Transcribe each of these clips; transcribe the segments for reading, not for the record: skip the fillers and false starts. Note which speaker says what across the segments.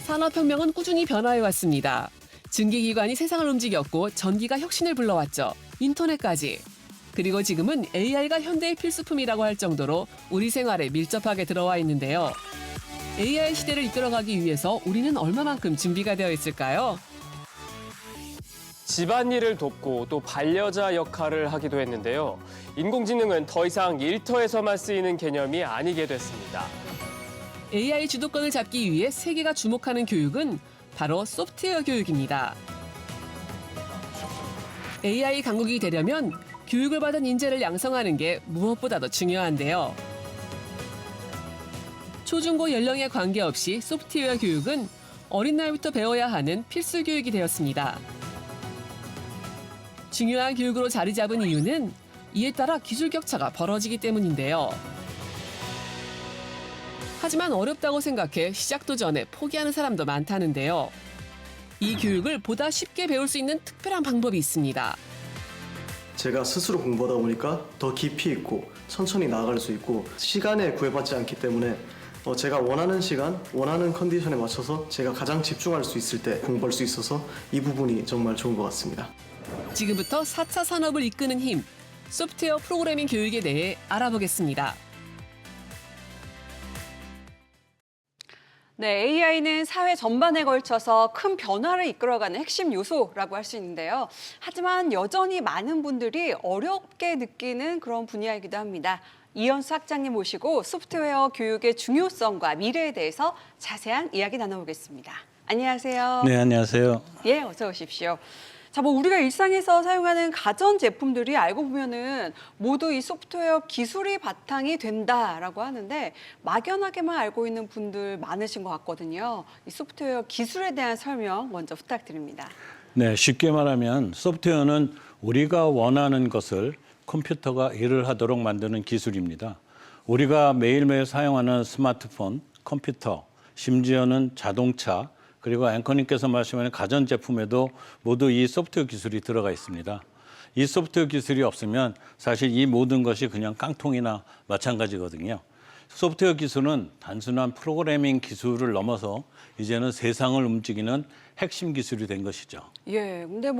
Speaker 1: 산업혁명은 꾸준히 변화해왔습니다. 증기기관이 세상을 움직였고 전기가 혁신을 불러왔죠. 인터넷까지. 그리고 지금은 AI가 현대의 필수품이라고 할 정도로 우리 생활에 밀접하게 들어와 있는데요. AI 시대를 이끌어가기 위해서 우리는 얼마만큼 준비가 되어 있을까요?
Speaker 2: 집안일을 돕고 또 반려자 역할을 하기도 했는데요. 인공지능은 더 이상 일터에서만 쓰이는 개념이 아니게 됐습니다.
Speaker 1: AI 주도권을 잡기 위해 세계가 주목하는 교육은 바로 소프트웨어 교육입니다. AI 강국이 되려면 교육을 받은 인재를 양성하는 게 무엇보다도 중요한데요. 초중고 연령에 관계없이 소프트웨어 교육은 어린 나이부터 배워야 하는 필수 교육이 되었습니다. 중요한 교육으로 자리 잡은 이유는 이에 따라 기술 격차가 벌어지기 때문인데요. 하지만 어렵다고 생각해 시작도 전에 포기하는 사람도 많다는데요. 이 교육을 보다 쉽게 배울 수 있는 특별한 방법이 있습니다.
Speaker 3: 제가 스스로 공부하다 보니까 더 깊이 있고 천천히 나아갈 수 있고 시간에 구애받지 않기 때문에 제가 원하는 시간, 원하는 컨디션에 맞춰서 제가 가장 집중할 수 있을 때 공부할 수 있어서 이 부분이 정말 좋은 것 같습니다.
Speaker 1: 지금부터 4차 산업을 이끄는 힘, 소프트웨어 프로그래밍 교육에 대해 알아보겠습니다.
Speaker 4: 네, AI는 사회 전반에 걸쳐서 큰 변화를 이끌어가는 핵심 요소라고 할 수 있는데요. 하지만 여전히 많은 분들이 어렵게 느끼는 그런 분야이기도 합니다. 이현수 학장님 모시고 소프트웨어 교육의 중요성과 미래에 대해서 자세한 이야기 나눠보겠습니다. 안녕하세요.
Speaker 5: 네, 안녕하세요.
Speaker 4: 예, 어서 오십시오. 자, 우리가 일상에서 사용하는 가전 제품들이 알고 보면은 모두 이 소프트웨어 기술이 바탕이 된다라고 하는데 막연하게만 알고 있는 분들 많으신 것 같거든요. 이 소프트웨어 기술에 대한 설명 먼저 부탁드립니다.
Speaker 5: 네, 쉽게 말하면 소프트웨어는 우리가 원하는 것을 컴퓨터가 일을 하도록 만드는 기술입니다. 우리가 매일매일 사용하는 스마트폰, 컴퓨터, 심지어는 자동차, 그리고 앵커님께서 말씀하신 가전제품에도 모두 이 소프트웨어 기술이 들어가 있습니다. 이 소프트웨어 기술이 없으면 사실 이 모든 것이 그냥 깡통이나 마찬가지거든요. 소프트웨어 기술은 단순한 프로그래밍 기술을 넘어서 이제는 세상을 움직이는 핵심 기술이 된 것이죠.
Speaker 4: 예, 근데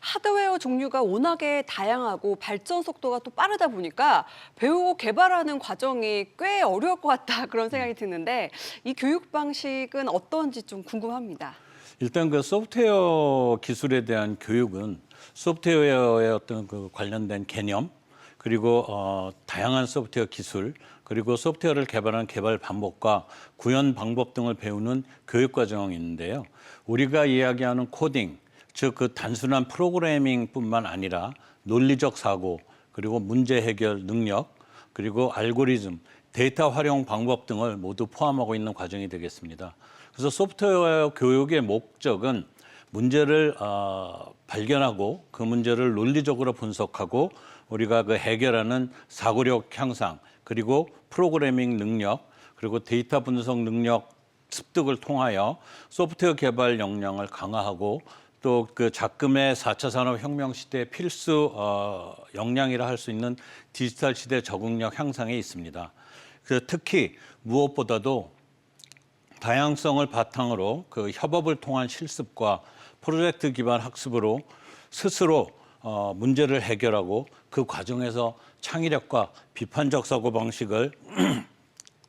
Speaker 4: 하드웨어 종류가 워낙에 다양하고 발전 속도가 또 빠르다 보니까 배우고 개발하는 과정이 꽤 어려울 것 같다 그런 생각이 드는데 이 교육 방식은 어떤지 좀 궁금합니다.
Speaker 5: 일단 그 소프트웨어 기술에 대한 교육은 소프트웨어의 어떤 그 관련된 개념 그리고 다양한 소프트웨어 기술 그리고 소프트웨어를 개발하는 개발 방법과 구현 방법 등을 배우는 교육 과정이 있는데요. 우리가 이야기하는 코딩, 즉 그 단순한 프로그래밍뿐만 아니라 논리적 사고, 그리고 문제 해결 능력, 그리고 알고리즘, 데이터 활용 방법 등을 모두 포함하고 있는 과정이 되겠습니다. 그래서 소프트웨어 교육의 목적은 문제를 발견하고 그 문제를 논리적으로 분석하고 우리가 그 해결하는 사고력 향상, 그리고 프로그래밍 능력, 그리고 데이터 분석 능력 습득을 통하여 소프트웨어 개발 역량을 강화하고 또 그 작금의 4차 산업혁명 시대의 필수 역량이라 할 수 있는 디지털 시대 적응력 향상에 있습니다. 특히 무엇보다도 다양성을 바탕으로 그 협업을 통한 실습과 프로젝트 기반 학습으로 스스로 문제를 해결하고 그 과정에서 창의력과 비판적 사고방식을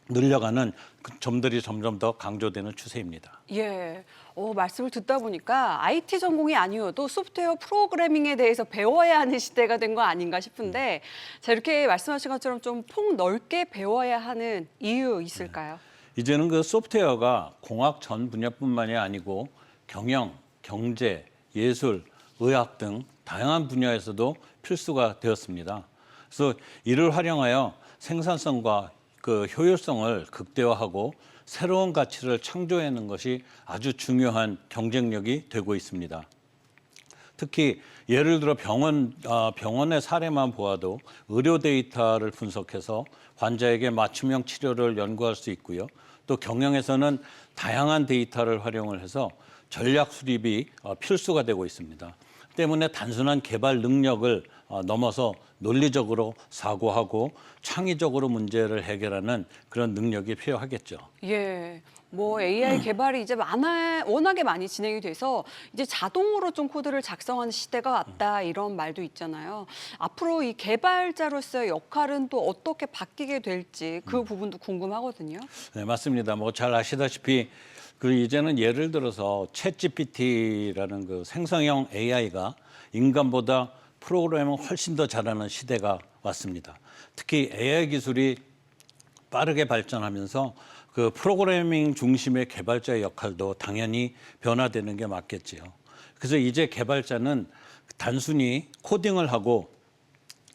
Speaker 5: 늘려가는 점들이 점점 더 강조되는 추세입니다.
Speaker 4: 예, 말씀을 듣다 보니까 IT 전공이 아니어도 소프트웨어 프로그래밍에 대해서 배워야 하는 시대가 된 거 아닌가 싶은데 자, 이렇게 말씀하신 것처럼 좀 폭넓게 배워야 하는 이유 있을까요?
Speaker 5: 이제는 그 소프트웨어가 공학 전 분야뿐만이 아니고 경영, 경제, 예술, 의학 등 다양한 분야에서도 필수가 되었습니다. 그래서 이를 활용하여 생산성과 그 효율성을 극대화하고 새로운 가치를 창조해내는 것이 아주 중요한 경쟁력이 되고 있습니다. 특히 예를 들어 병원의 사례만 보아도 의료 데이터를 분석해서 환자에게 맞춤형 치료를 연구할 수 있고요. 또 경영에서는 다양한 데이터를 활용을 해서 전략 수립이 필수가 되고 있습니다. 때문에 단순한 개발 능력을 넘어서 논리적으로 사고하고 창의적으로 문제를 해결하는 그런 능력이 필요하겠죠.
Speaker 4: 예. 뭐 AI 개발이 이제 워낙에 많이 진행이 돼서 이제 자동으로 좀 코드를 작성하는 시대가 왔다 이런 말도 있잖아요. 앞으로 이 개발자로서의 역할은 또 어떻게 바뀌게 될지 그 부분도 궁금하거든요.
Speaker 5: 네, 맞습니다. 뭐 잘 아시다시피 그 이제는 예를 들어서 챗GPT라는 그 생성형 AI가 인간보다 프로그램을 훨씬 더 잘하는 시대가 왔습니다. 특히 AI 기술이 빠르게 발전하면서 그 프로그래밍 중심의 개발자의 역할도 당연히 변화되는 게 맞겠지요. 그래서 이제 개발자는 단순히 코딩을 하고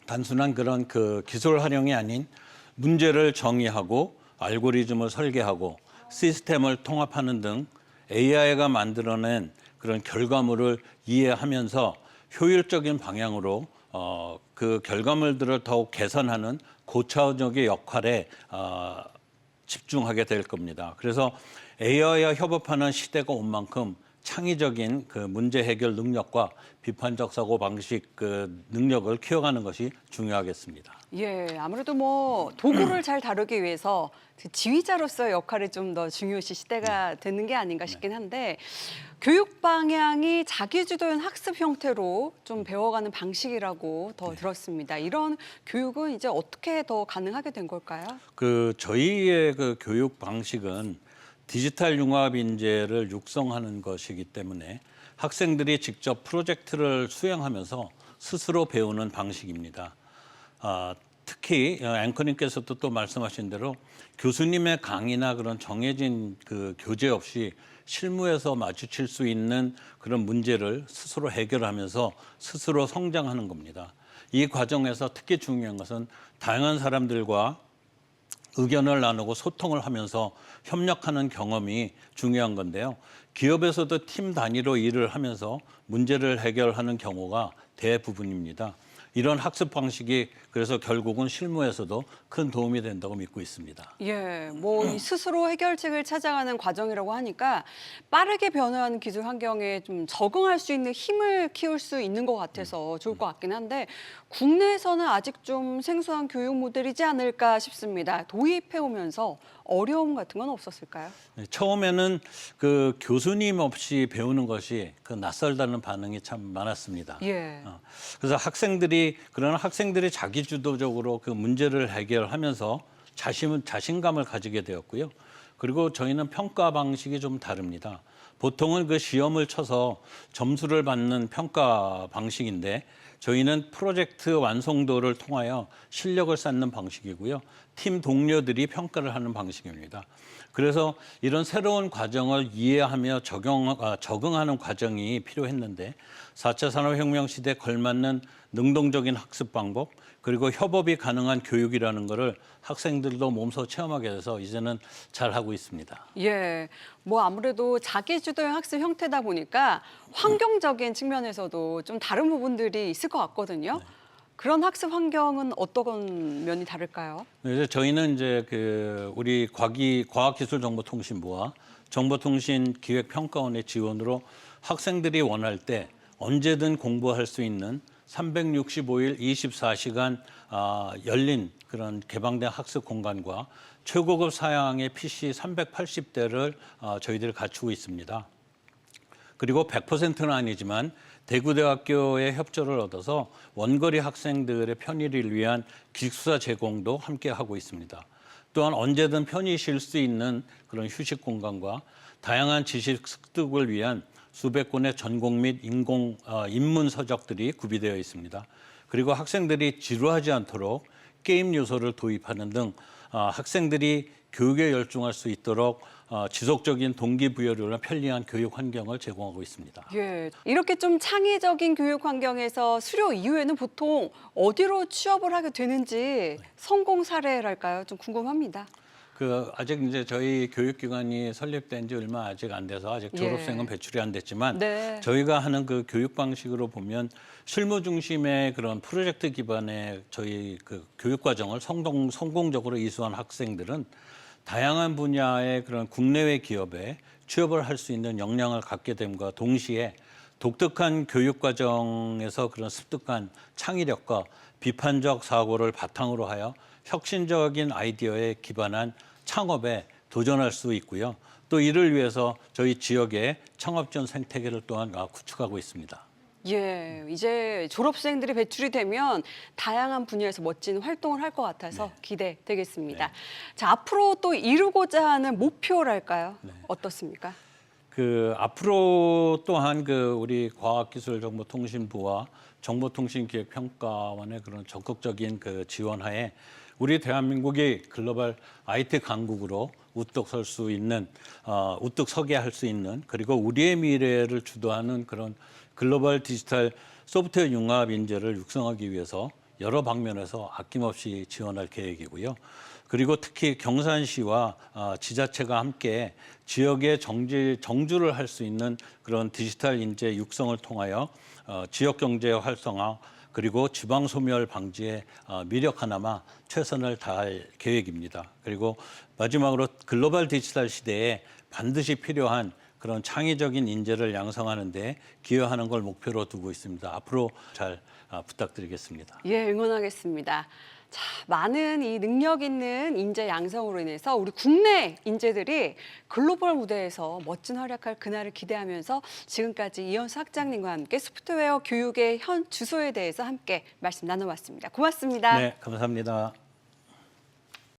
Speaker 5: 단순한 그런 그 기술 활용이 아닌 문제를 정의하고 알고리즘을 설계하고 시스템을 통합하는 등 AI가 만들어낸 그런 결과물을 이해하면서 효율적인 방향으로 그 결과물들을 더욱 개선하는 고차원적인 역할에 집중하게 될 겁니다. 그래서 AI와 협업하는 시대가 온 만큼 창의적인 그 문제 해결 능력과 비판적 사고 방식 그 능력을 키워가는 것이 중요하겠습니다.
Speaker 4: 예, 아무래도 뭐 도구를 잘 다루기 위해서 그 지휘자로서의 역할이 좀 더 중요시 시대가 되는 게 아닌가 싶긴 한데 교육 방향이 자기주도형 학습 형태로 좀 배워가는 방식이라고 더 들었습니다. 이런 교육은 이제 어떻게 더 가능하게 된 걸까요?
Speaker 5: 그 저희의 그 교육 방식은 디지털 융합 인재를 육성하는 것이기 때문에 학생들이 직접 프로젝트를 수행하면서 스스로 배우는 방식입니다. 특히 앵커님께서도 또 말씀하신 대로 교수님의 강의나 그런 정해진 그 교재 없이 실무에서 마주칠 수 있는 그런 문제를 스스로 해결하면서 스스로 성장하는 겁니다. 이 과정에서 특히 중요한 것은 다양한 사람들과 의견을 나누고 소통을 하면서 협력하는 경험이 중요한 건데요. 기업에서도 팀 단위로 일을 하면서 문제를 해결하는 경우가 대부분입니다. 이런 학습 방식이 그래서 결국은 실무에서도 큰 도움이 된다고 믿고 있습니다.
Speaker 4: 예, 뭐 이 스스로 해결책을 찾아가는 과정이라고 하니까 빠르게 변화하는 기술 환경에 좀 적응할 수 있는 힘을 키울 수 있는 것 같아서 좋을 것 같긴 한데 국내에서는 아직 좀 생소한 교육 모델이지 않을까 싶습니다. 도입해 오면서 어려움 같은 건 없었을까요?
Speaker 5: 네, 처음에는 그 교수님 없이 배우는 것이 그 낯설다는 반응이 참 많았습니다.
Speaker 4: 예.
Speaker 5: 그래서 그런 학생들이 자기주도적으로 그 문제를 해결하면서 자신감을 가지게 되었고요. 그리고 저희는 평가 방식이 좀 다릅니다. 보통은 그 시험을 쳐서 점수를 받는 평가 방식인데 저희는 프로젝트 완성도를 통하여 실력을 쌓는 방식이고요. 팀 동료들이 평가를 하는 방식입니다. 그래서 이런 새로운 과정을 이해하며 적응하는 과정이 필요했는데 4차 산업혁명 시대에 걸맞는 능동적인 학습 방법 그리고 협업이 가능한 교육이라는 것을 학생들도 몸소 체험하게 돼서 이제는 잘하고 있습니다.
Speaker 4: 예, 뭐 아무래도 자기주도형 학습 형태다 보니까 환경적인 측면에서도 좀 다른 부분들이 있을 것 같거든요. 그런 학습 환경은 어떤 면이 다를까요?
Speaker 5: 그래서 저희는 이제 그 우리 과학기술정보통신부와 정보통신기획평가원의 지원으로 학생들이 원할 때 언제든 공부할 수 있는 365일 24시간 열린 그런 개방된 학습 공간과 최고급 사양의 PC 380대를 저희들이 갖추고 있습니다. 그리고 100%는 아니지만 대구대학교의 협조를 얻어서 원거리 학생들의 편의를 위한 기숙사 제공도 함께 하고 있습니다. 또한 언제든 편히 쉴 수 있는 그런 휴식 공간과 다양한 지식 습득을 위한 수백 권의 전공 및 인문 서적들이 구비되어 있습니다. 그리고 학생들이 지루하지 않도록 게임 요소를 도입하는 등 학생들이 교육에 열중할 수 있도록 지속적인 동기부여를 편리한 교육 환경을 제공하고 있습니다.
Speaker 4: 예, 이렇게 좀 창의적인 교육 환경에서 수료 이후에는 보통 어디로 취업을 하게 되는지 성공 사례랄까요? 좀 궁금합니다.
Speaker 5: 아직 이제 저희 교육기관이 설립된 지 얼마 아직 안 돼서 아직 졸업생은 배출이 안 됐지만
Speaker 4: 네.
Speaker 5: 저희가 하는 그 교육 방식으로 보면 실무 중심의 그런 프로젝트 기반의 저희 그 교육 과정을 성공적으로 이수한 학생들은 다양한 분야의 그런 국내외 기업에 취업을 할 수 있는 역량을 갖게 됨과 동시에 독특한 교육 과정에서 그런 습득한 창의력과 비판적 사고를 바탕으로 하여 혁신적인 아이디어에 기반한 창업에 도전할 수 있고요. 또 이를 위해서 저희 지역의 창업전 생태계를 또한 구축하고 있습니다.
Speaker 4: 예, 이제 졸업생들이 배출이 되면 다양한 분야에서 멋진 활동을 할 것 같아서 기대되겠습니다. 자, 앞으로 또 이루고자 하는 목표랄까요? 어떻습니까?
Speaker 5: 앞으로 또한 우리 과학기술정보통신부와 정보통신기획평가원의 그런 적극적인 지원하에 우리 대한민국이 글로벌 IT 강국으로 우뚝 설 수 있는, 우뚝 서게 할 수 있는, 그리고 우리의 미래를 주도하는 그런 글로벌 디지털 소프트웨어 융합 인재를 육성하기 위해서 여러 방면에서 아낌없이 지원할 계획이고요. 그리고 특히 경산시와 지자체가 함께 지역의 정주를 할 수 있는 그런 디지털 인재 육성을 통하여 지역 경제 활성화 그리고 지방 소멸 방지에 미력 하나마 최선을 다할 계획입니다. 그리고 마지막으로 글로벌 디지털 시대에 반드시 필요한 그런 창의적인 인재를 양성하는 데 기여하는 걸 목표로 두고 있습니다. 앞으로 잘 부탁드리겠습니다.
Speaker 4: 예, 응원하겠습니다. 자, 많은 이 능력 있는 인재 양성으로 인해서 우리 국내 인재들이 글로벌 무대에서 멋진 활약할 그날을 기대하면서 지금까지 이현수 학장님과 함께 소프트웨어 교육의 현 주소에 대해서 함께 말씀 나눠봤습니다. 고맙습니다.
Speaker 5: 네, 감사합니다.